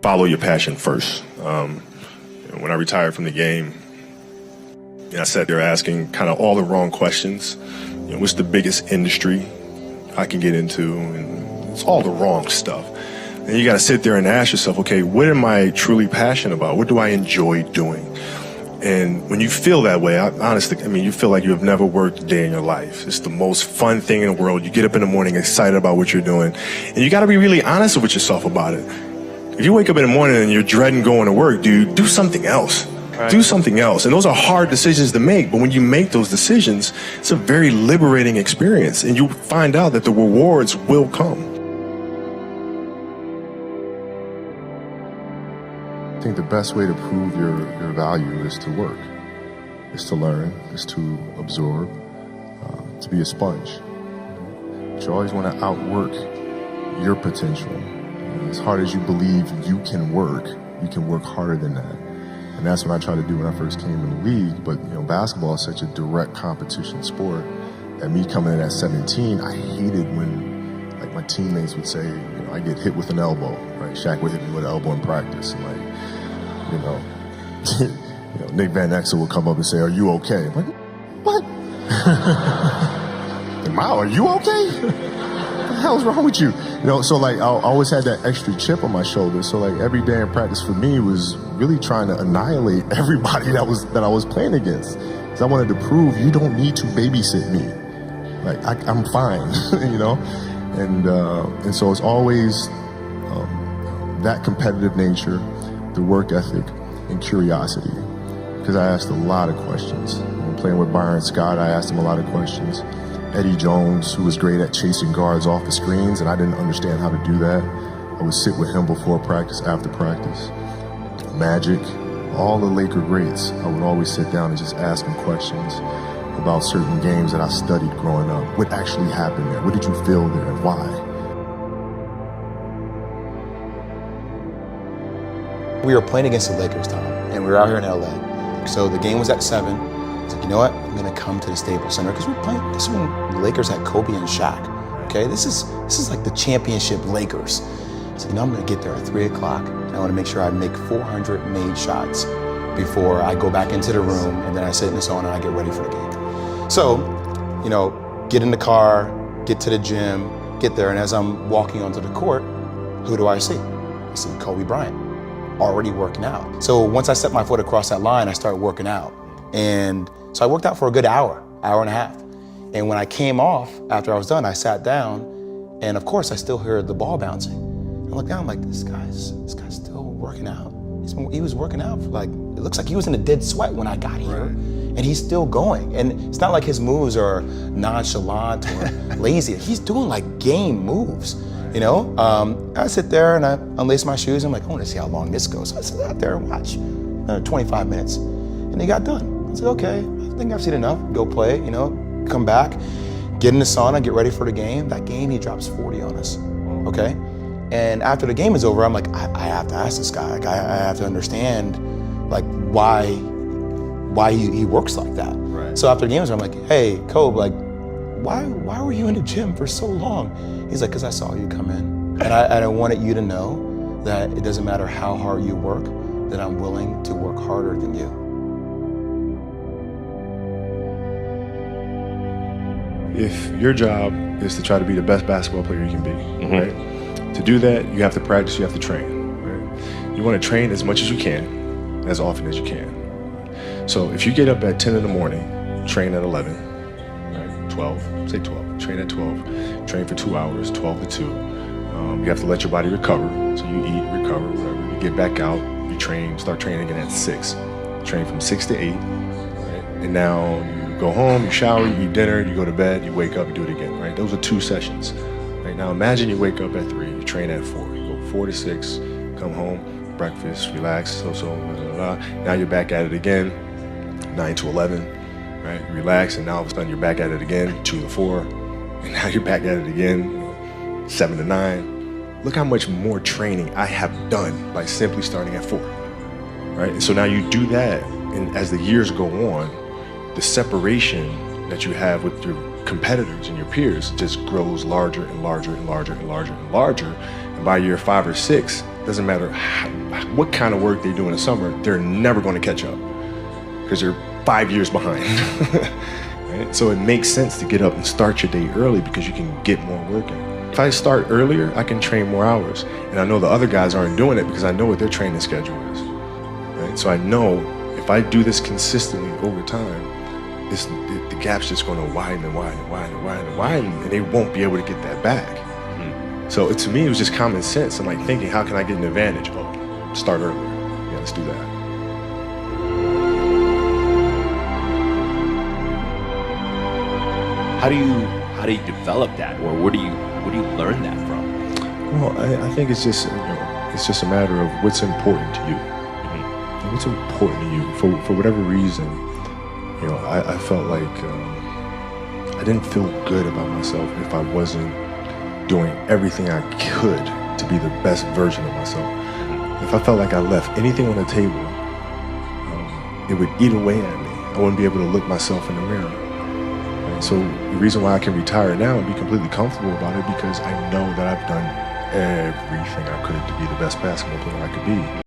follow your passion first. When I retired from the game, I sat there asking kind of all the wrong questions. What's the biggest industry I can get into? And it's all the wrong stuff. And you got to sit there and ask yourself, okay, what am I truly passionate about? What do I enjoy doing? And when you feel that way, honestly, you feel like you have never worked a day in your life. It's the most fun thing in the world. You get up in the morning excited about what you're doing. And you got to be really honest with yourself about it. If you wake up in the morning and you're dreading going to work, dude, do something else. Right. Do something else. And those are hard decisions to make. But when you make those decisions, it's a very liberating experience. And you find out that the rewards will come. I think the best way to prove your value is to work, is to learn, is to absorb, to be a sponge. But you always want to outwork your potential. As hard as you believe you can work harder than that. And that's what I tried to do when I first came in the league. But basketball is such a direct competition sport that me coming in at 17, I hated when my teammates would say, I get hit with an elbow, right? Shaq would hit me with an elbow in practice. And Nick Van Exel would come up and say, "Are you okay?" I'm like, what? Mao, are you okay? What the hell's wrong with you? So I always had that extra chip on my shoulder. So every day in practice for me was really trying to annihilate everybody that I was playing against. Because I wanted to prove you don't need to babysit me. I'm fine, And so it's always that competitive nature, the work ethic, and curiosity. Because I asked a lot of questions. When playing with Bryant Scott, I asked him a lot of questions. Eddie Jones, who was great at chasing guards off the screens, and I didn't understand how to do that. I would sit with him before practice, after practice. Magic, all the Laker greats, I would always sit down and just ask them questions about certain games that I studied growing up. What actually happened there? What did you feel there and why? We were playing against the Lakers, Tom, and we were out here in LA. So the game was at 7. I was like, you know what? I'm gonna come to the Staples Center because we're playing. This is when the Lakers had Kobe and Shaq. Okay, this is like the championship Lakers. So I'm gonna get there at 3 o'clock, and I want to make sure I make 400 made shots before I go back into the room, and then I sit in the sauna and I get ready for the game. So, get in the car, get to the gym, get there, and as I'm walking onto the court, who do I see? I see Kobe Bryant, already working out. So once I set my foot across that line, I started working out. And so I worked out for a good hour and a half. And when I came off, after I was done, I sat down, and of course I still heard the ball bouncing. I looked down, I'm like, this guy's still working out. He was working out for it looks like he was in a dead sweat when I got here. Right. And he's still going. And it's not like his moves are nonchalant or lazy. He's doing game moves. I sit there and I unlace my shoes. I'm like, I want to see how long this goes. So I sit out there and watch 25 minutes. And he got done. I said, okay, I think I've seen enough. Go play, come back, get in the sauna, get ready for the game. That game, he drops 40 on us, okay? And after the game is over, I'm like, I have to ask this guy. I have to understand, why he works like that. Right. So after the game is over, I'm like, hey, Kobe, why were you in the gym for so long? He's like, because I saw you come in. And I wanted you to know that it doesn't matter how hard you work, that I'm willing to work harder than you. If your job is to try to be the best basketball player you can be, right? To do that, you have to practice, you have to train, right? You want to train as much as you can, as often as you can. So if you get up at 10 in the morning, train at 11, right? 12, say 12, train at 12, train for 2 hours, 12 to 2. You have to let your body recover. So you eat, recover, whatever. You get back out, you train, start training again at 6. Train from 6 to 8, right? And now you go home, you shower, you eat dinner, you go to bed, you wake up, you do it again, right? Those are 2 sessions. Right? Now imagine you wake up at 3, you train at 4, you go 4 to 6, come home, breakfast, relax, blah, blah, blah. Now you're back at it again, 9 to 11, right? You relax, and now all of a sudden you're back at it again, 2 to 4, and now you're back at it again, 7 to 9. Look how much more training I have done by simply starting at 4, right? And so now you do that, and as the years go on, the separation that you have with your competitors and your peers just grows larger and larger and larger and larger and larger. And by year 5 or 6, doesn't matter what kind of work they do in the summer, they're never going to catch up because they're 5 years behind. Right? So it makes sense to get up and start your day early because you can get more work in. If I start earlier, I can train more hours. And I know the other guys aren't doing it because I know what their training schedule is. Right? So I know if I do this consistently over time, the gap's just going to widen and widen and widen and widen and widen, and they won't be able to get that back. So to me, it was just common sense. I'm like thinking, how can I get an advantage? Oh, start earlier. Yeah, let's do that. How do you develop that, or where do you learn that from? Well, I think it's just it's just a matter of what's important to you. What's important to you for whatever reason. I felt like I didn't feel good about myself if I wasn't doing everything I could to be the best version of myself. If I felt like I left anything on the table, it would eat away at me. I wouldn't be able to look myself in the mirror. And so the reason why I can retire now and be completely comfortable about it because I know that I've done everything I could to be the best basketball player I could be.